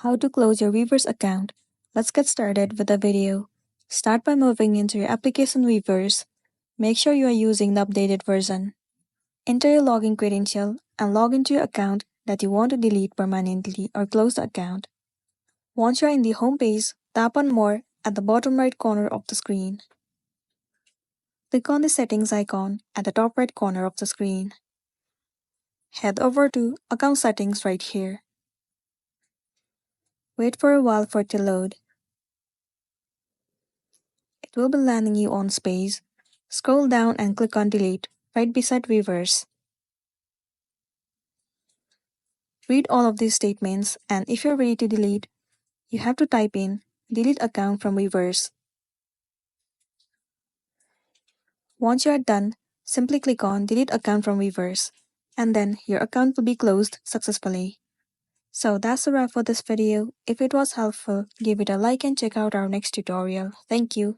How to close your Weverse account. Let's get started with the video. Start by moving into your application Weverse. Make sure you are using the updated version. Enter your login credential and log into your account that you want to delete permanently or close the account. Once you are in the home page, tap on More at the bottom right corner of the screen. Click on the settings icon at the top right corner of the screen. Head over to Account Settings right here. Wait for a while for it to load. It will be landing you on Space. Scroll down and click on Delete right beside Weverse. Read all of these statements, and if you're ready to delete, you have to type in Delete account from Weverse. Once you are done, simply click on Delete account from Weverse, and then your account will be closed successfully. So that's a wrap for this video. If it was helpful, give it a like and check out our next tutorial. Thank you.